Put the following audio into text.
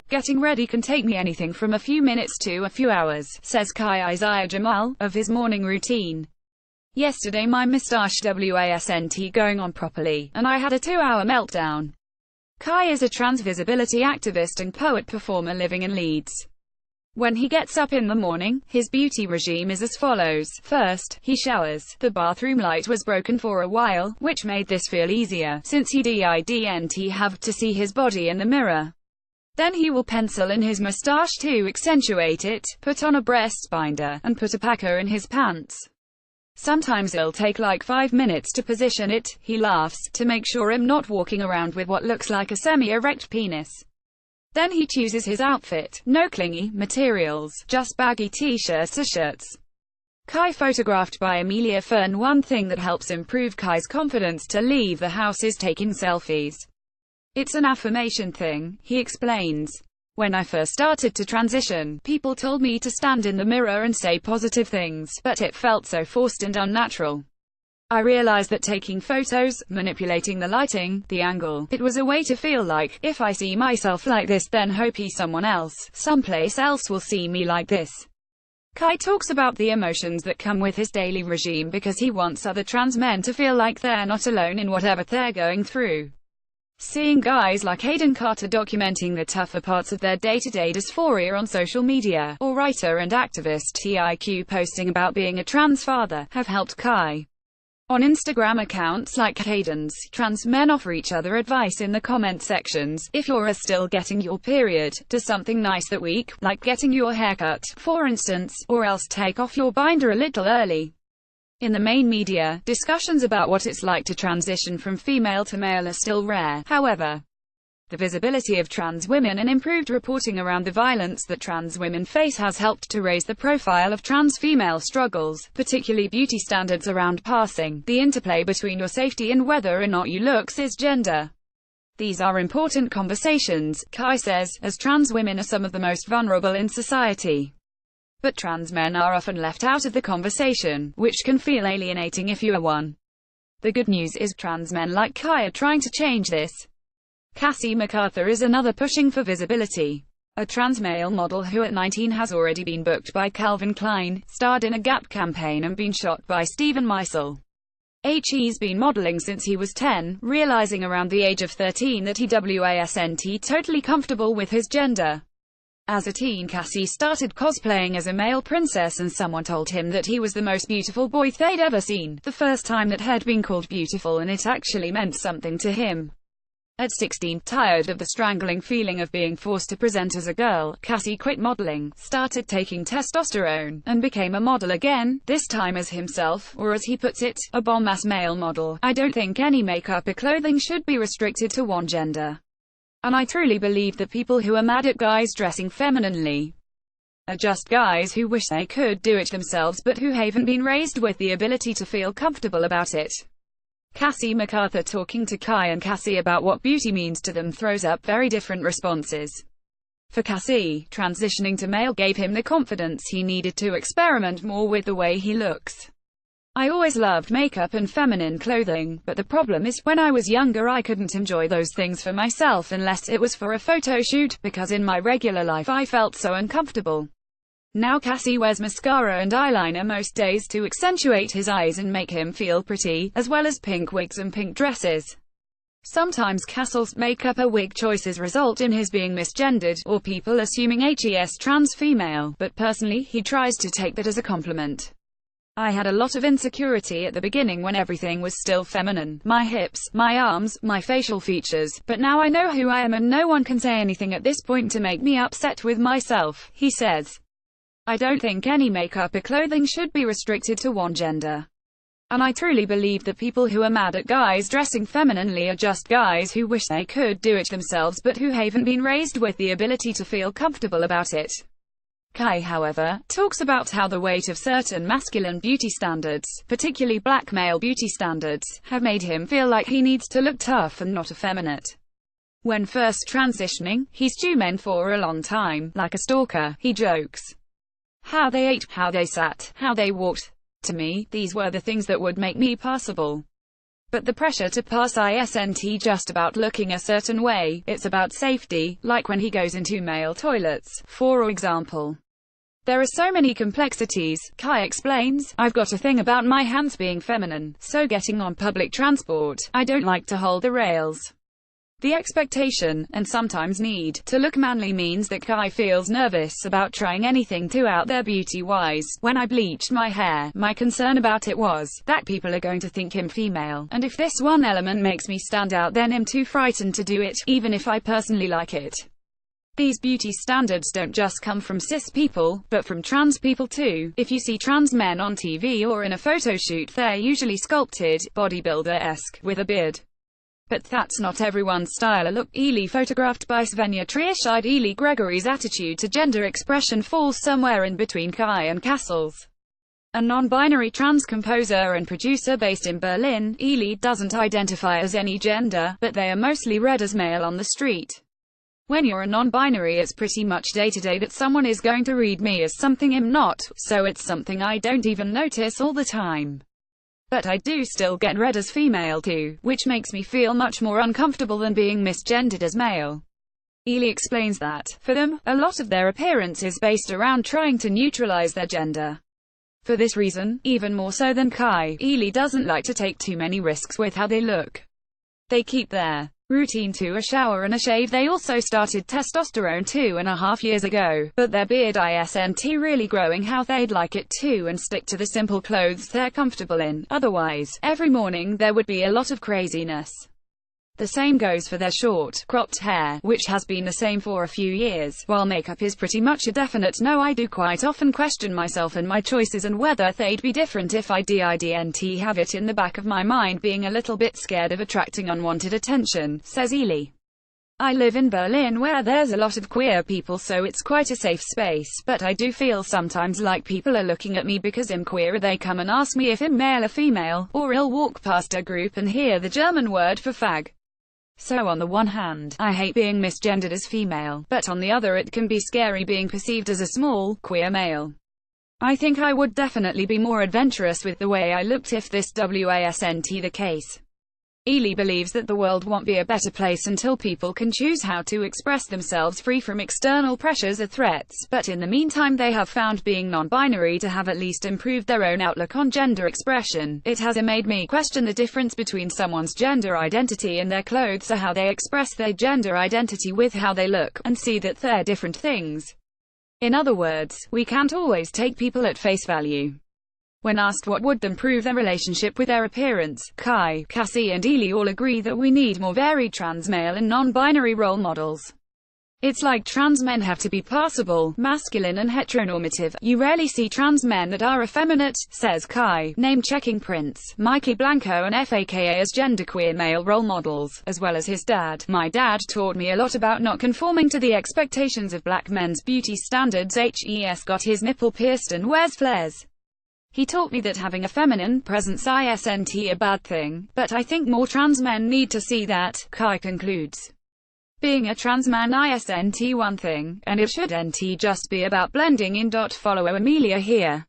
Getting ready can take me anything from a few minutes to a few hours, says Kai Isaiah Jamal, of his morning routine. Yesterday my moustache wasn't going on properly, and I had a 2-hour meltdown. Kai is a trans visibility activist and poet-performer living in Leeds. When he gets up in the morning, his beauty regime is as follows. First, he showers. The bathroom light was broken for a while, which made this feel easier, since he didn't have to see his body in the mirror. Then he will pencil in his moustache to accentuate it, put on a breast binder, and put a packer in his pants. Sometimes it'll take like 5 minutes to position it, he laughs, to make sure I'm not walking around with what looks like a semi-erect penis. Then he chooses his outfit. No clingy materials, just baggy t-shirts or shirts. Kai photographed by Amelia Fern. One thing that helps improve Kai's confidence to leave the house is taking selfies. It's an affirmation thing, he explains. When I first started to transition, people told me to stand in the mirror and say positive things, but it felt so forced and unnatural. I realized that taking photos, manipulating the lighting, the angle, it was a way to feel like, if I see myself like this, then hopefully someone else, someplace else will see me like this. Kai talks about the emotions that come with his daily regime because he wants other trans men to feel like they're not alone in whatever they're going through. Seeing guys like Hayden Carter documenting the tougher parts of their day-to-day dysphoria on social media, or writer and activist TIQ posting about being a trans father, have helped Kai. On Instagram accounts like Hayden's, trans men offer each other advice in the comment sections. If you're still getting your period, do something nice that week, like getting your hair cut, for instance, or else take off your binder a little early. In the main media, discussions about what it's like to transition from female to male are still rare, however. The visibility of trans women and improved reporting around the violence that trans women face has helped to raise the profile of trans female struggles, particularly beauty standards around passing, the interplay between your safety and whether or not you look cisgender. These are important conversations, Kai says, as trans women are some of the most vulnerable in society. But trans men are often left out of the conversation, which can feel alienating if you are one. The good news is trans men like Kai are trying to change this. Cassie MacArthur is another pushing for visibility. A trans male model who at 19 has already been booked by Calvin Klein, starred in a Gap campaign and been shot by Stephen Meisel. He's been modeling since he was 10, realizing around the age of 13 that he wasn't totally comfortable with his gender. As a teen, Cassie started cosplaying as a male princess and someone told him that he was the most beautiful boy they'd ever seen, the first time that he'd been called beautiful, and it actually meant something to him. At 16, tired of the strangling feeling of being forced to present as a girl, Cassie quit modeling, started taking testosterone, and became a model again, this time as himself, or as he puts it, a bomb-ass male model. I don't think any makeup or clothing should be restricted to one gender. And I truly believe that people who are mad at guys dressing femininely are just guys who wish they could do it themselves but who haven't been raised with the ability to feel comfortable about it. Cassie MacArthur talking to Kai and Cassie about what beauty means to them throws up very different responses. For Cassie, transitioning to male gave him the confidence he needed to experiment more with the way he looks. I always loved makeup and feminine clothing, but the problem is, when I was younger I couldn't enjoy those things for myself unless it was for a photo shoot, because in my regular life I felt so uncomfortable. Now Cassie wears mascara and eyeliner most days to accentuate his eyes and make him feel pretty, as well as pink wigs and pink dresses. Sometimes Cassie's makeup or wig choices result in his being misgendered, or people assuming he's trans female, but personally, he tries to take that as a compliment. I had a lot of insecurity at the beginning when everything was still feminine, my hips, my arms, my facial features, but now I know who I am and no one can say anything at this point to make me upset with myself, he says. I don't think any makeup or clothing should be restricted to one gender. And I truly believe that people who are mad at guys dressing femininely are just guys who wish they could do it themselves but who haven't been raised with the ability to feel comfortable about it. Kai, however, talks about how the weight of certain masculine beauty standards, particularly black male beauty standards, have made him feel like he needs to look tough and not effeminate. When first transitioning, he stewed men for a long time, like a stalker, he jokes. How they ate, how they sat, how they walked. To me, these were the things that would make me passable. But the pressure to pass isn't just about looking a certain way, it's about safety, like when he goes into male toilets, for example. There are so many complexities, Kai explains. I've got a thing about my hands being feminine, so getting on public transport, I don't like to hold the rails. The expectation, and sometimes need, to look manly means that Kai feels nervous about trying anything too out there beauty-wise. When I bleached my hair, my concern about it was that people are going to think him female, and if this one element makes me stand out, then I'm too frightened to do it, even if I personally like it. These beauty standards don't just come from cis people, but from trans people too. If you see trans men on TV or in a photo shoot, they're usually sculpted, bodybuilder-esque, with a beard. But that's not everyone's style. A look Ely photographed by Svenja Trierscheid. Ely Gregory's attitude to gender expression falls somewhere in between Kai and Castle's. A non-binary trans composer and producer based in Berlin, Ely doesn't identify as any gender, but they are mostly read as male on the street. When you're a non-binary, it's pretty much day-to-day that someone is going to read me as something I'm not, so it's something I don't even notice all the time. But I do still get read as female too, which makes me feel much more uncomfortable than being misgendered as male. Ely explains that, for them, a lot of their appearance is based around trying to neutralize their gender. For this reason, even more so than Kai, Ely doesn't like to take too many risks with how they look. They keep their routine to a shower and a shave. They also started testosterone 2.5 years ago, but their beard isn't really growing how they'd like it to, and stick to the simple clothes they're comfortable in. Otherwise, every morning there would be a lot of craziness. The same goes for their short, cropped hair, which has been the same for a few years. While makeup is pretty much a definite no, I do quite often question myself and my choices and whether they'd be different if I didn't have it in the back of my mind being a little bit scared of attracting unwanted attention, says Ely. I live in Berlin where there's a lot of queer people, so it's quite a safe space, but I do feel sometimes like people are looking at me because I'm queer. They come and ask me if I'm male or female, or I'll walk past a group and hear the German word for fag. So on the one hand, I hate being misgendered as female, but on the other it can be scary being perceived as a small, queer male. I think I would definitely be more adventurous with the way I looked if this wasn't the case. Ely believes that the world won't be a better place until people can choose how to express themselves free from external pressures or threats, but in the meantime they have found being non-binary to have at least improved their own outlook on gender expression. It has made me question the difference between someone's gender identity and their clothes, or how they express their gender identity with how they look, and see that they're different things. In other words, we can't always take people at face value. When asked what would improve their relationship with their appearance, Kai, Cassie and Ely all agree that we need more varied trans male and non-binary role models. It's like trans men have to be passable, masculine and heteronormative. You rarely see trans men that are effeminate, says Kai, name-checking Prince, Mikey Blanco and FAKA as genderqueer male role models, as well as his dad. My dad taught me a lot about not conforming to the expectations of black men's beauty standards. He's got his nipple pierced and wears flares. He taught me that having a feminine presence isn't a bad thing, but I think more trans men need to see that, Kai concludes. Being a trans man isn't one thing, and it shouldn't just be about blending in. Follow Amelia here.